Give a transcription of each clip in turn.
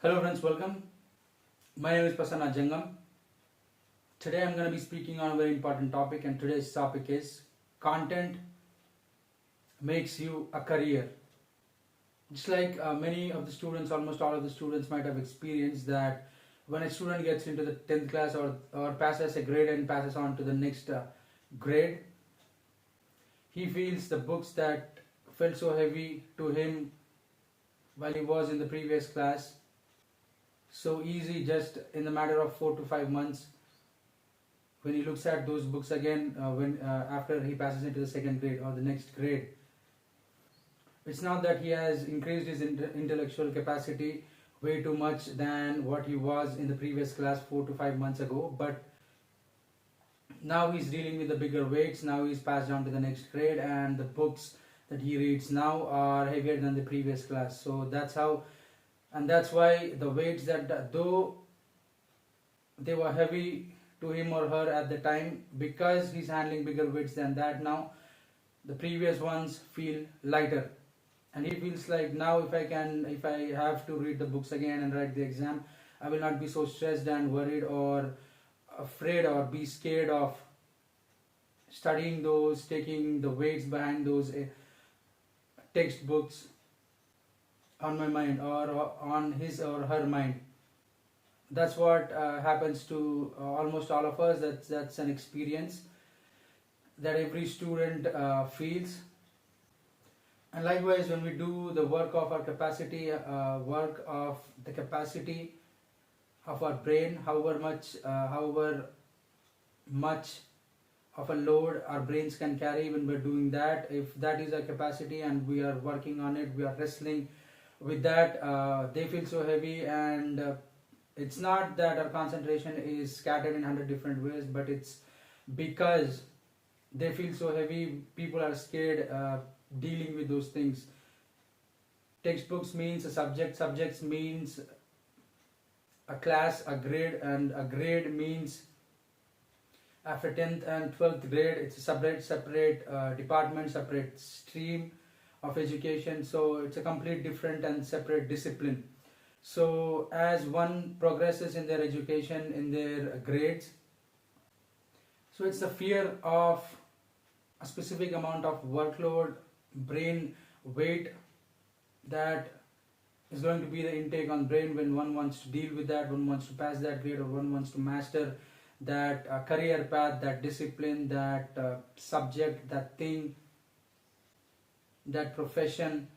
Hello friends, welcome. My name is Prasanna Jangam. Today I'm going to be speaking on a very important topic, and today's topic is content makes you a career. Just like many of the students, almost all of the students might have experienced that when a student gets into the 10th class or passes a grade and passes on to the next grade, he feels the books that felt so heavy to him while he was in the previous class so easy just in the matter of 4 to 5 months when he looks at those books again when after he passes into the second grade or the next grade. It's not that he has increased his intellectual capacity way too much than what he was in the previous class 4 to 5 months ago, but now he's dealing with the bigger weights. Now he's passed on to the next grade and the books that he reads now are heavier than the previous class. So that's how, and that's why the weights that though they were heavy to him or her at the time, because he's handling bigger weights than that, now the previous ones feel lighter, and he feels like now if I have to read the books again and write the exam, I will not be so stressed and worried or afraid or be scared of studying those, taking the weights behind those textbooks on my mind or on his or her mind. That's what happens to almost all of us. That's an experience that every student feels. And likewise, when we do the work of our capacity, work of the capacity of our brain, however much of a load our brains can carry when we're doing that, if that is our capacity and we are working on it, we are wrestling with that, they feel so heavy, and it's not that our concentration is scattered in 100 different ways, but it's because they feel so heavy. People are scared dealing with those things. Textbooks means a subject, subjects means a class, a grade, and a grade means after 10th and 12th grade it's a separate department, separate stream of education. So it's a complete different and separate discipline. So as one progresses in their education, in their grades, so it's the fear of a specific amount of workload, brain weight that is going to be the intake on brain when one wants to deal with that, one wants to pass that grade, or one wants to master that career path, that discipline, that subject, that thing, that profession.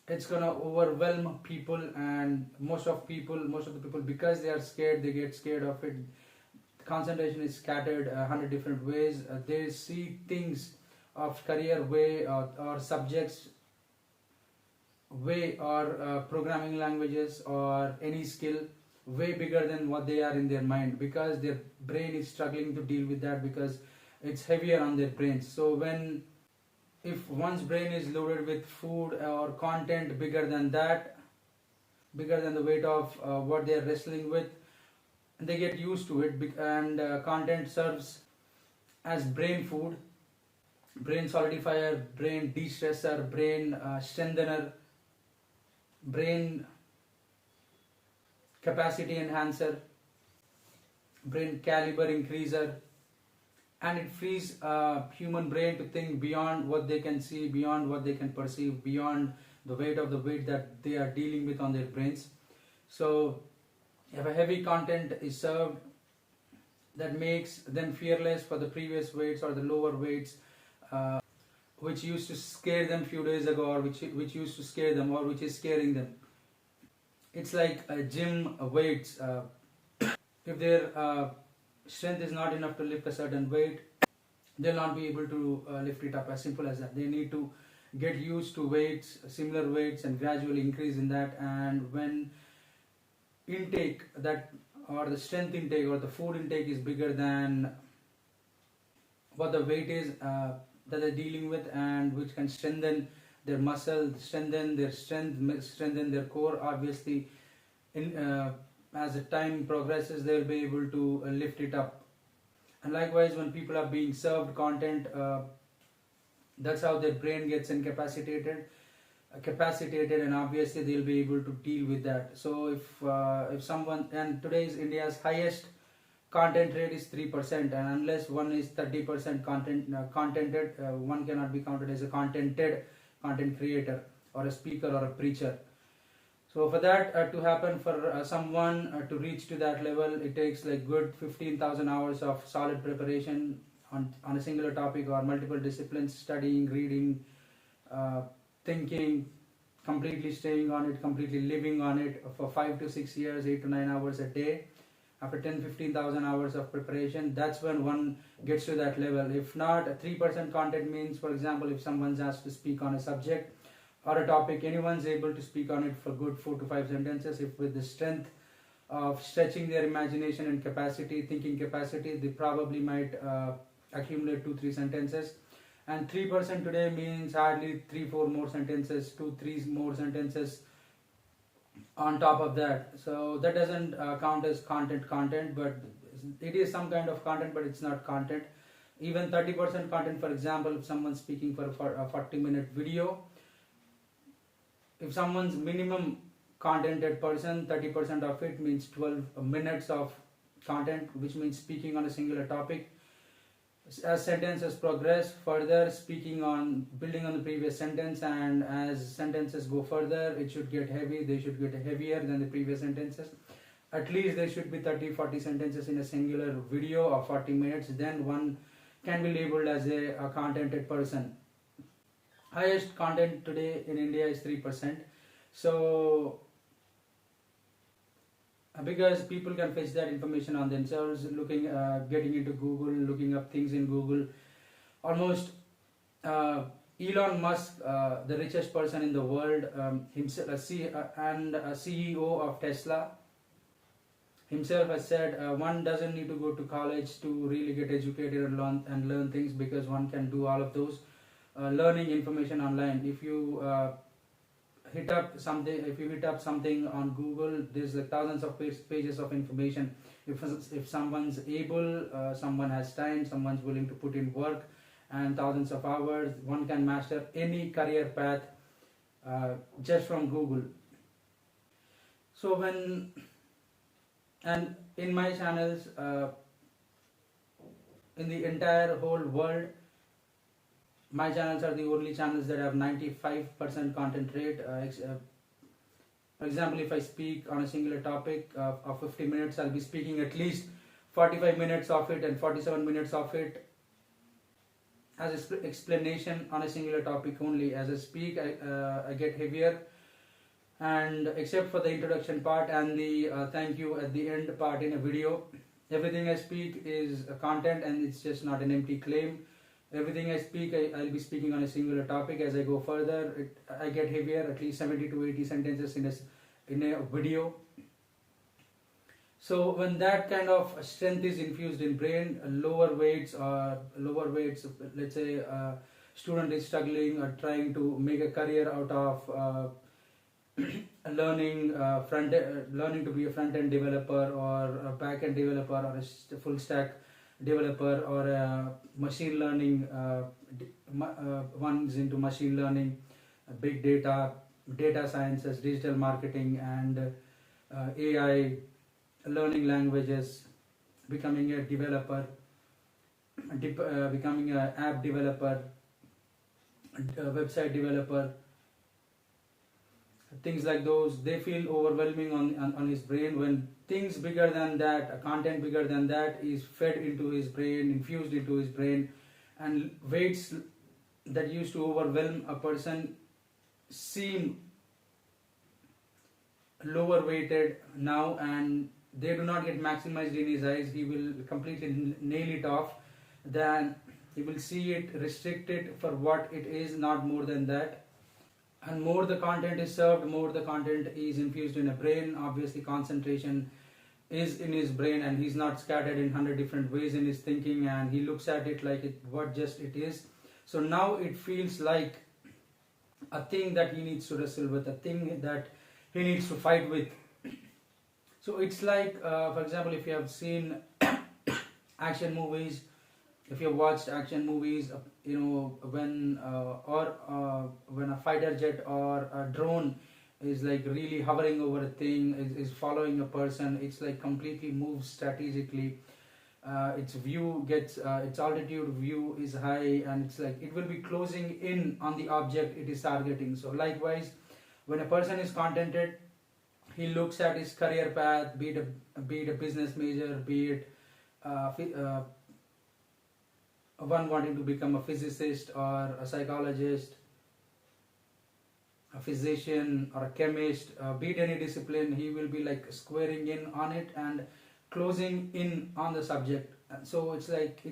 It's gonna overwhelm people, and most of the people, because they are scared, they get scared of it. The concentration is scattered 100 different ways. They see things of career way or subjects way or programming languages or any skill way bigger than what they are in their mind, because their brain is struggling to deal with that because it's heavier on their brains. So if one's brain is loaded with food or content bigger than that, bigger than the weight of what they are wrestling with, they get used to it, and content serves as brain food, brain solidifier, brain de-stressor, brain strengthener, brain capacity enhancer, brain caliber increaser, and it frees human brain to think beyond what they can see, beyond what they can perceive, beyond the weight that they are dealing with on their brains. So if a heavy content is served, that makes them fearless for the previous weights or the lower weights which used to scare them few days ago, or which used to scare them, or which is scaring them. It's like gym weights. If their strength is not enough to lift a certain weight, they'll not be able to lift it up. As simple as that. They need to get used to weights, similar weights, and gradually increase in that. And when intake, that or the strength intake or the food intake is bigger than what the weight is that they're dealing with, and which can strengthen their muscle, strengthen their strength, strengthen their core, obviously as the time progresses they'll be able to lift it up. And likewise, when people are being served content, that's how their brain gets incapacitated. capacitated, and obviously they'll be able to deal with that. So if someone, and today's India's highest content rate is 3%, and unless one is 30% contented, one cannot be counted as a contented content creator or a speaker or a preacher. So for that to happen, for someone to reach to that level, it takes like good 15,000 hours of solid preparation on a singular topic or multiple disciplines, studying, reading, thinking, completely staying on it, completely living on it for 5 to 6 years, 8 to 9 hours a day. After 10-15,000 hours of preparation, that's when one gets to that level. If not, 3% content means, for example, if someone's asked to speak on a subject or a topic, anyone's able to speak on it for good 4 to 5 sentences. If with the strength of stretching their imagination and capacity, thinking capacity, they probably might accumulate 2-3 sentences. And 3% today means hardly 3-4 more sentences, 2-3 more sentences on top of that. So that doesn't count as content, but it is some kind of content, but it's not content. Even 30% content, for example, if someone's speaking for a 40-minute video, if someone's minimum contented person, 30% of it means 12 minutes of content, which means speaking on a singular topic. As sentences progress further, speaking on, building on the previous sentence, and as sentences go further, it should get heavy, they should get heavier than the previous sentences. At least there should be 30-40 sentences in a singular video of 40 minutes, then one can be labeled as a contented person. Highest content today in India is 3%. So because people can fetch that information on themselves, getting into Google, looking up things in Google. Almost Elon Musk, the richest person in the world, himself, and a CEO of Tesla, himself has said one doesn't need to go to college to really get educated and learn things, because one can do all of those learning information online. If you hit up something on Google, there's like thousands of pages of information. If someone's able, someone has time, someone's willing to put in work and thousands of hours, one can master any career path just from Google. So and in my channels, in the entire whole world, my channels are the only channels that have 95% content rate. For example, if I speak on a singular topic of 50 minutes, I'll be speaking at least 45 minutes of it and 47 minutes of it as an explanation on a singular topic only. As I speak, I get heavier, and except for the introduction part and the thank you at the end part in a video, everything I speak is content, and it's just not an empty claim. Everything I speak, I'll be speaking on a singular topic. As I go further, I get heavier, at least 70 to 80 sentences in a video. So when that kind of strength is infused in brain, lower weights, let's say a student is struggling or trying to make a career out of learning to be a front-end developer or a back-end developer or a full-stack developer or a machine learning, one's into machine learning, big data, data sciences, digital marketing, and AI, learning languages, becoming a developer, becoming an app developer, a website developer, things like those. They feel overwhelming on his brain when things bigger than that, content bigger than that is fed into his brain, infused into his brain, and weights that used to overwhelm a person seem lower weighted now, and they do not get maximized in his eyes. He will completely nail it off. Then he will see it restricted for what it is, not more than that. And more the content is served, more the content is infused in a brain. Obviously concentration is in his brain, and he's not scattered in 100 different ways in his thinking, and he looks at it like what just it is. So now it feels like a thing that he needs to wrestle with, a thing that he needs to fight with. So it's like, for example, if you have seen action movies, if you've watched action movies, when a fighter jet or a drone is like really hovering over a thing, is following a person, it's like completely moves strategically. Its altitude view is high, and it's like it will be closing in on the object it is targeting. So likewise, when a person is contented, he looks at his career path, be it a business major, be it one wanting to become a physicist or a psychologist, a physician or a chemist, be it any discipline, he will be like squaring in on it and closing in on the subject. So it's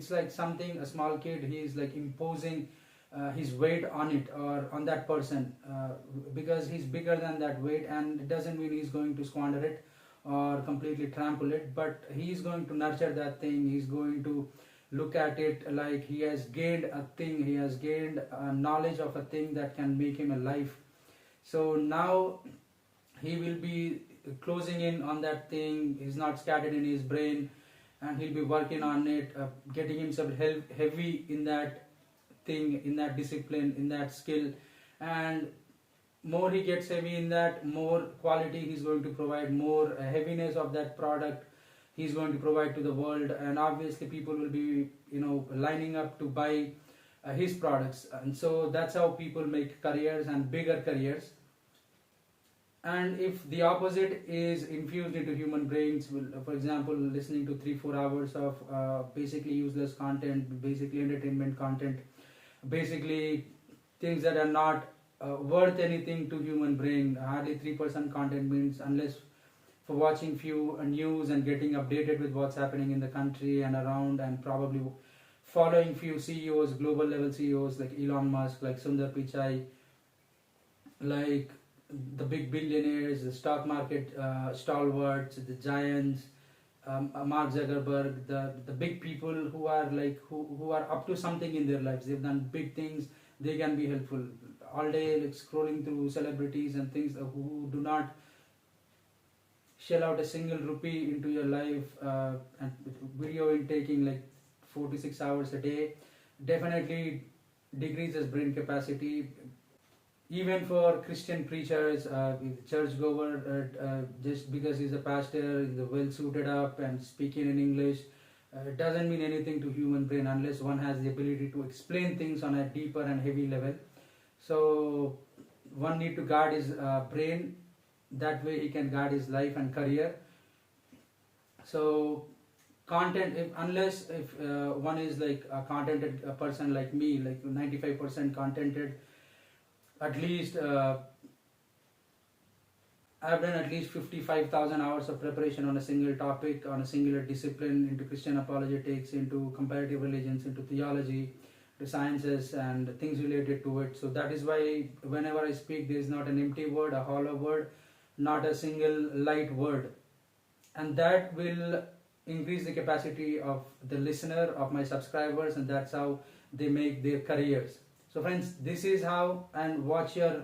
like something, a small kid, he is like imposing his weight on it or on that person, because he's bigger than that weight, and it doesn't mean he's going to squander it or completely trample it, but he's going to nurture that thing. He's going to look at it like he has gained a thing, he has gained knowledge of a thing that can make him a life. So now he will be closing in on that thing, is not scattered in his brain, and he'll be working on it, getting himself heavy in that thing, in that discipline, in that skill. And more he gets heavy in that, more quality he's going to provide, more heaviness of that product he's going to provide to the world, and obviously people will be lining up to buy his products. And so that's how people make careers, and bigger careers. And if the opposite is infused into human brains, for example, listening to 3-4 hours of basically useless content, basically entertainment content, basically things that are not worth anything to human brain, hardly 3% content means, unless for watching few news and getting updated with what's happening in the country and around, and probably following few CEOs, global level CEOs like Elon Musk, like Sundar Pichai, like the big billionaires, the stock market stalwarts, the giants, Mark Zuckerberg, the big people who are like who are up to something in their lives. They've done big things. They can be helpful. All day like scrolling through celebrities and things who do not shell out a single rupee into your life, and video intaking like 4 to 6 hours a day definitely decreases brain capacity. Even for Christian preachers, churchgoer, just because he's a pastor, he's well suited up and speaking in English, it doesn't mean anything to human brain unless one has the ability to explain things on a deeper and heavy level. So one need to guard his brain. That way he can guard his life and career. So content, unless if one is like a contented person like me, like 95% contented, at least I've done at least 55,000 hours of preparation on a single topic, on a singular discipline, into Christian apologetics, into comparative religions, into theology, to sciences and things related to it. So that is why whenever I speak, there is not an empty word, a hollow word, not a single light word. And that will increase the capacity of the listener, of my subscribers, and that's how they make their careers. So friends, this is how, and watch your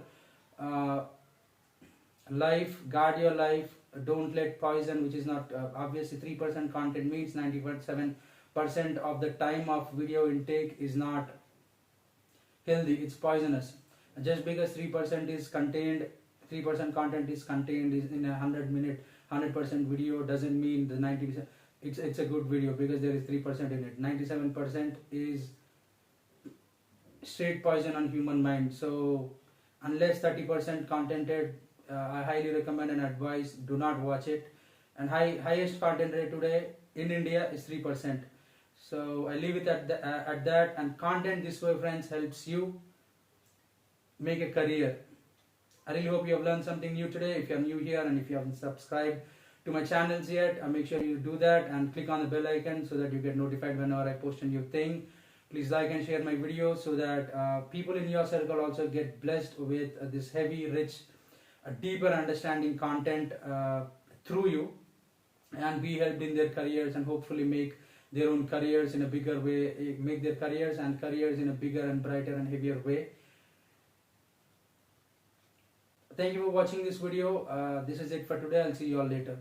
life, guard your life, don't let poison, which is not obviously 3% content means 97% of the time of video intake is not healthy, it's poisonous. Just because 3% is contained, 3% content is contained in a 100-minute 100% video doesn't mean the 90% it's a good video, because there is 3% in it. 97% is straight poison on human mind. So unless 30% contented, I highly recommend and advise, do not watch it. And highest content rate today in India is 3%. So I leave it at that. And content this way, friends, helps you make a career. I really hope you have learned something new today. If you are new here and if you haven't subscribed to my channels yet, make sure you do that and click on the bell icon so that you get notified whenever I post a new thing. Please like and share my videos so that people in your circle also get blessed with this heavy, rich, deeper understanding content through you, and be helped in their careers, and hopefully make their own careers in a bigger way, make their careers and careers in a bigger and brighter and heavier way. Thank you for watching this video. This is it for today. I'll see you all later.